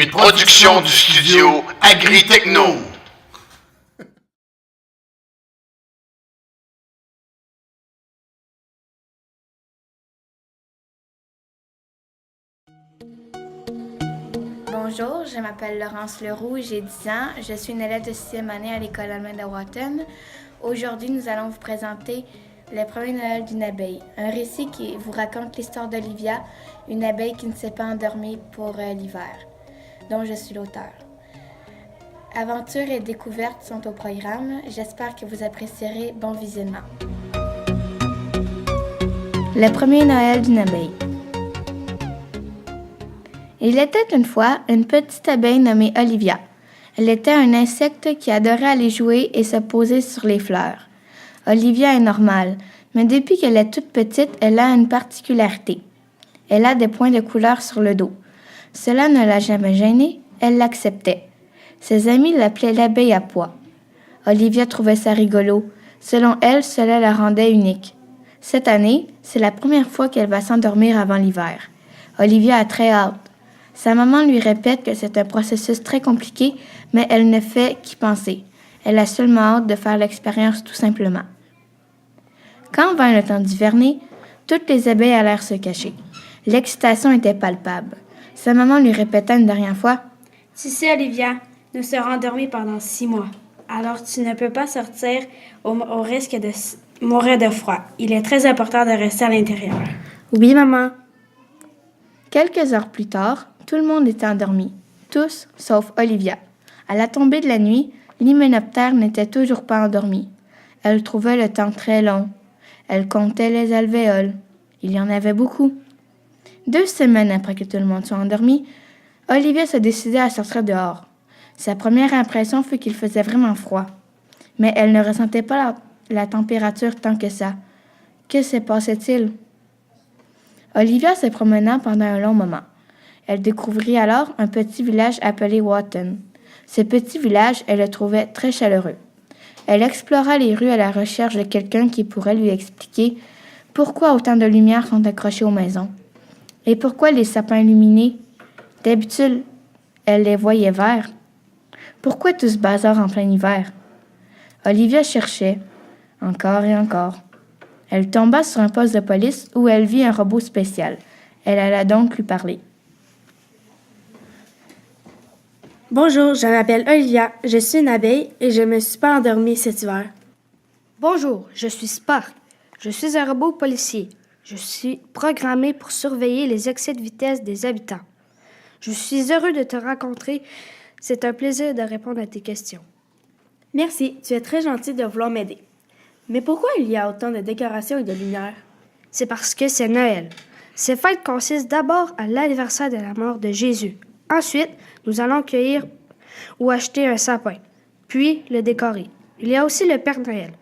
Une production du studio Agri-Techno. Bonjour, je m'appelle Laurence Leroux, j'ai 10 ans. Je suis une élève de 6e année à l'école allemande de Wharton. Aujourd'hui, nous allons vous présenter Le premier Noël d'une abeille, un récit qui vous raconte l'histoire d'Olivia, une abeille qui ne s'est pas endormie pour l'hiver, dont je suis l'auteur. Aventure et découvertes sont au programme. J'espère que vous apprécierez. Bon visionnement. Le premier Noël d'une abeille. Il était une fois une petite abeille nommée Olivia. Elle était un insecte qui adorait aller jouer et se poser sur les fleurs. Olivia est normale, mais depuis qu'elle est toute petite, elle a une particularité. Elle a des points de couleur sur le dos. Cela ne l'a jamais gênée, elle l'acceptait. Ses amis l'appelaient l'abeille à pois. Olivia trouvait ça rigolo. Selon elle, cela la rendait unique. Cette année, c'est la première fois qu'elle va s'endormir avant l'hiver. Olivia a très hâte. Sa maman lui répète que c'est un processus très compliqué, mais elle ne fait qu'y penser. Elle a seulement hâte de faire l'expérience tout simplement. Quand vint le temps d'hiverner, toutes les abeilles allèrent se cacher. L'excitation était palpable. Sa maman lui répéta une dernière fois « Tu sais, Olivia, nous serons endormis pendant 6 mois. Alors tu ne peux pas sortir au risque de mourir de froid. Il est très important de rester à l'intérieur. » Oui, maman. Quelques heures plus tard, tout le monde était endormi, tous sauf Olivia. À la tombée de la nuit, l'hyménoptère n'était toujours pas endormi. Elle trouvait le temps très long. Elle comptait les alvéoles. Il y en avait beaucoup. 2 semaines après que tout le monde soit endormi, Olivia se décida à sortir dehors. Sa première impression fut qu'il faisait vraiment froid. Mais elle ne ressentait pas la température tant que ça. Que se passait-il? Olivia se promena pendant un long moment. Elle découvrit alors un petit village appelé Wharton. Ce petit village, elle le trouvait très chaleureux. Elle explora les rues à la recherche de quelqu'un qui pourrait lui expliquer pourquoi autant de lumières sont accrochées aux maisons et pourquoi les sapins illuminés. D'habitude, elle les voyait verts. Pourquoi tout ce bazar en plein hiver? Olivia cherchait, encore et encore. Elle tomba sur un poste de police où elle vit un robot spécial. Elle alla donc lui parler. Bonjour, je m'appelle Olivia, je suis une abeille et je me suis pas endormie cet hiver. Bonjour, je suis Spark. Je suis un robot policier. Je suis programmé pour surveiller les excès de vitesse des habitants. Je suis heureux de te rencontrer. C'est un plaisir de répondre à tes questions. Merci, tu es très gentil de vouloir m'aider. Mais pourquoi il y a autant de décorations et de lumière? C'est parce que c'est Noël. Ces fêtes consistent d'abord à l'anniversaire de la mort de Jésus. Ensuite, nous allons cueillir ou acheter un sapin, puis le décorer. Il y a aussi le Père Noël.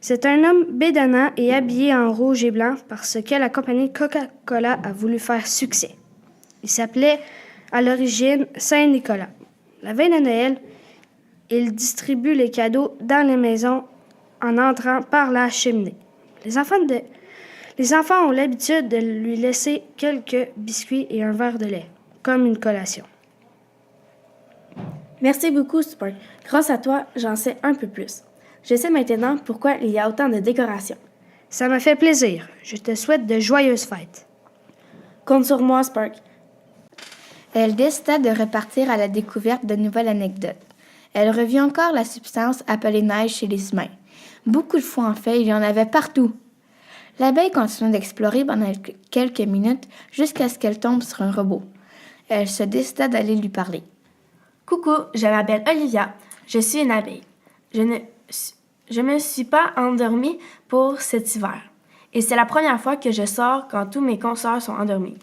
C'est un homme bédonnant et habillé en rouge et blanc parce que la compagnie Coca-Cola a voulu faire succès. Il s'appelait à l'origine Saint-Nicolas. La veille de Noël, il distribue les cadeaux dans les maisons en entrant par la cheminée. Les enfants ont l'habitude de lui laisser quelques biscuits et un verre de lait, comme une collation. Merci beaucoup, Spark. Grâce à toi, j'en sais un peu plus. Je sais maintenant pourquoi il y a autant de décorations. Ça m'a fait plaisir. Je te souhaite de joyeuses fêtes. Compte sur moi, Spark. Elle décida de repartir à la découverte de nouvelles anecdotes. Elle revit encore la substance appelée neige chez les humains. Beaucoup de fois, en fait, il y en avait partout. L'abeille continua d'explorer pendant quelques minutes jusqu'à ce qu'elle tombe sur un robot. Elle se décida d'aller lui parler. Coucou, je m'appelle Olivia. Je suis une abeille. Je me suis pas endormie pour cet hiver. Et c'est la première fois que je sors quand tous mes consoeurs sont endormis.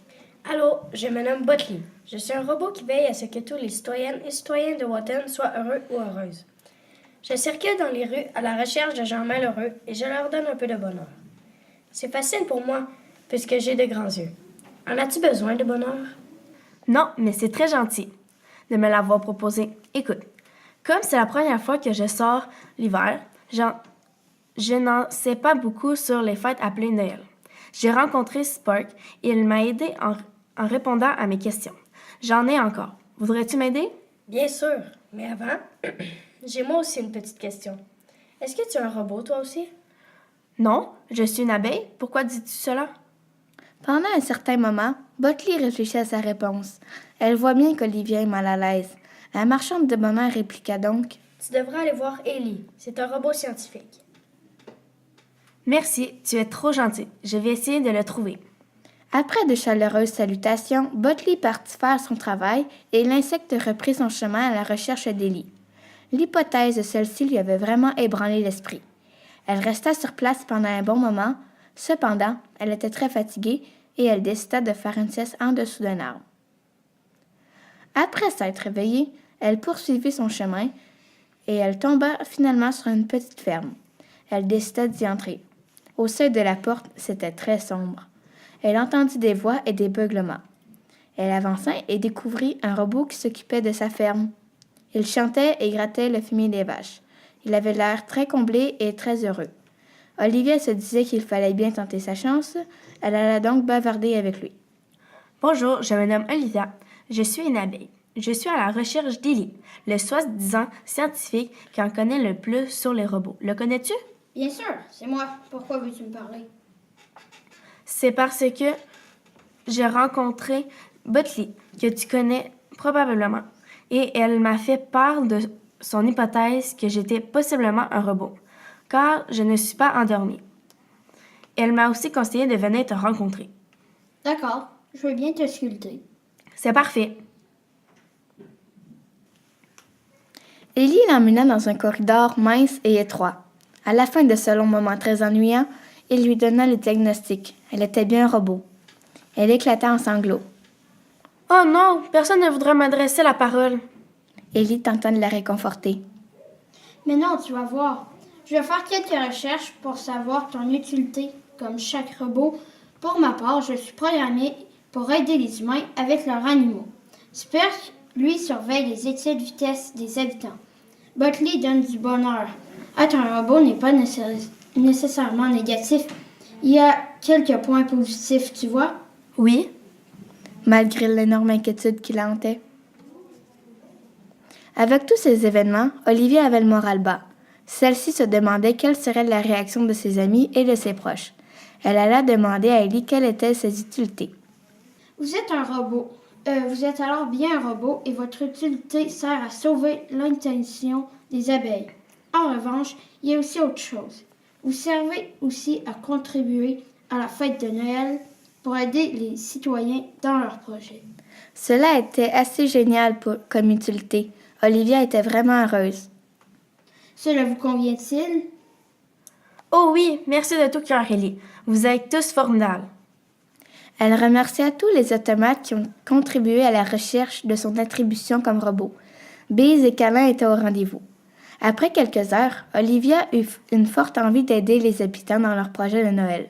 Allô, je me nomme Botley. Je suis un robot qui veille à ce que tous les citoyennes et citoyens de Wharton soient heureux ou heureuses. Je circule dans les rues à la recherche de gens malheureux et je leur donne un peu de bonheur. C'est facile pour moi, puisque j'ai de grands yeux. En as-tu besoin de bonheur? Non, mais c'est très gentil de me l'avoir proposé. Écoute, comme c'est la première fois que je sors l'hiver, je n'en sais pas beaucoup sur les fêtes appelées Noël. J'ai rencontré Spark et il m'a aidé en répondant à mes questions. J'en ai encore. Voudrais-tu m'aider? Bien sûr, mais avant, j'ai moi aussi une petite question. Est-ce que tu es un robot, toi aussi? Non, je suis une abeille. Pourquoi dis-tu cela? Pendant un certain moment, Botley réfléchit à sa réponse. Elle voit bien qu'Olivia est mal à l'aise. La marchande de bonheur répliqua donc. Tu devrais aller voir Ellie. C'est un robot scientifique. Merci, tu es trop gentil. Je vais essayer de le trouver. Après de chaleureuses salutations, Botley partit faire son travail et l'insecte reprit son chemin à la recherche d'Ellie. L'hypothèse de celle-ci lui avait vraiment ébranlé l'esprit. Elle resta sur place pendant un bon moment. Cependant, elle était très fatiguée et elle décida de faire une sieste en dessous d'un arbre. Après s'être réveillée, elle poursuivit son chemin et elle tomba finalement sur une petite ferme. Elle décida d'y entrer. Au seuil de la porte, c'était très sombre. Elle entendit des voix et des beuglements. Elle avança et découvrit un robot qui s'occupait de sa ferme. Il chantait et grattait le fumier des vaches. Il avait l'air très comblé et très heureux. Olivia se disait qu'il fallait bien tenter sa chance. Elle alla donc bavarder avec lui. Bonjour, je me nomme Olivia. Je suis une abeille. Je suis à la recherche d'Ellie, le soi-disant scientifique qui en connaît le plus sur les robots. Le connais-tu? Bien sûr, c'est moi. Pourquoi veux-tu me parler? C'est parce que j'ai rencontré Botley, que tu connais probablement, et elle m'a fait part de son hypothèse que j'étais possiblement un robot, car je ne suis pas endormie. Elle m'a aussi conseillé de venir te rencontrer. D'accord, je veux bien te sculpter. C'est parfait. Ellie l'emmena dans un corridor mince et étroit. À la fin de ce long moment très ennuyant, il lui donna le diagnostic. Elle était bien un robot. Elle éclata en sanglots. « Oh non, personne ne voudrait m'adresser la parole. » Ellie tenta de la réconforter. Mais non, tu vas voir. Je vais faire quelques recherches pour savoir ton utilité, comme chaque robot. Pour ma part, je suis programmé pour aider les humains avec leurs animaux. Spurk, lui, surveille les excès de vitesse des habitants. Botley donne du bonheur. Être un robot n'est pas nécessairement négatif. Il y a quelques points positifs, tu vois? Oui. Malgré l'énorme inquiétude qui la hantait. Avec tous ces événements, Olivia avait le moral bas. Celle-ci se demandait quelle serait la réaction de ses amis et de ses proches. Elle alla demander à Ellie quelles étaient ses utilités. Vous êtes un robot. Vous êtes alors bien un robot et votre utilité sert à sauver l'intention des abeilles. En revanche, il y a aussi autre chose. Vous servez aussi à contribuer à la fête de Noël pour aider les citoyens dans leurs projets. Cela était assez génial comme utilité. Olivia était vraiment heureuse. Cela vous convient-il? Oh oui, merci de tout cœur, Ellie. Vous êtes tous formidables. Elle remercia tous les automates qui ont contribué à la recherche de son attribution comme robot. Bises et câlins étaient au rendez-vous. Après quelques heures, Olivia eut une forte envie d'aider les habitants dans leur projet de Noël.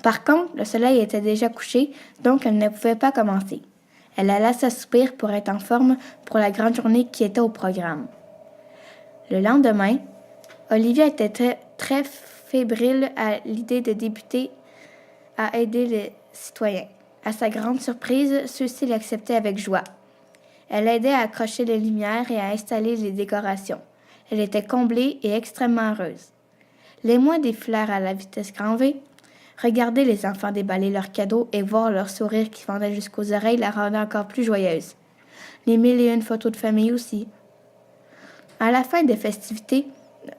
Par contre, le soleil était déjà couché, donc elle ne pouvait pas commencer. Elle alla s'assoupir pour être en forme pour la grande journée qui était au programme. Le lendemain, Olivia était très fébrile à l'idée de débuter à aider les citoyens. À sa grande surprise, ceux-ci l'acceptaient avec joie. Elle aidait à accrocher les lumières et à installer les décorations. Elle était comblée et extrêmement heureuse. Les mois défilèrent à la vitesse grand V. Regarder les enfants déballer leurs cadeaux et voir leur sourire qui fendait jusqu'aux oreilles la rendait encore plus joyeuse. Les 1001 photos de famille aussi. À la fin des festivités,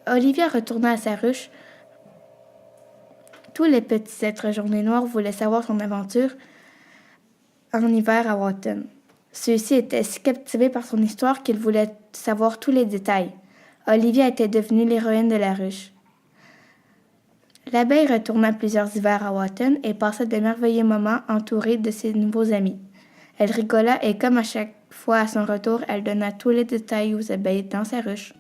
Olivia retourna à sa ruche. Tous les petits êtres jaunes et noirs voulaient savoir son aventure en hiver à Watton. Ceux-ci étaient si captivés par son histoire qu'ils voulaient savoir tous les détails. Olivia était devenue l'héroïne de la ruche. L'abeille retourna plusieurs hivers à Watton et passa de merveilleux moments entourée de ses nouveaux amis. Elle rigola et comme à chaque fois à son retour, elle donna tous les détails aux abeilles dans sa ruche.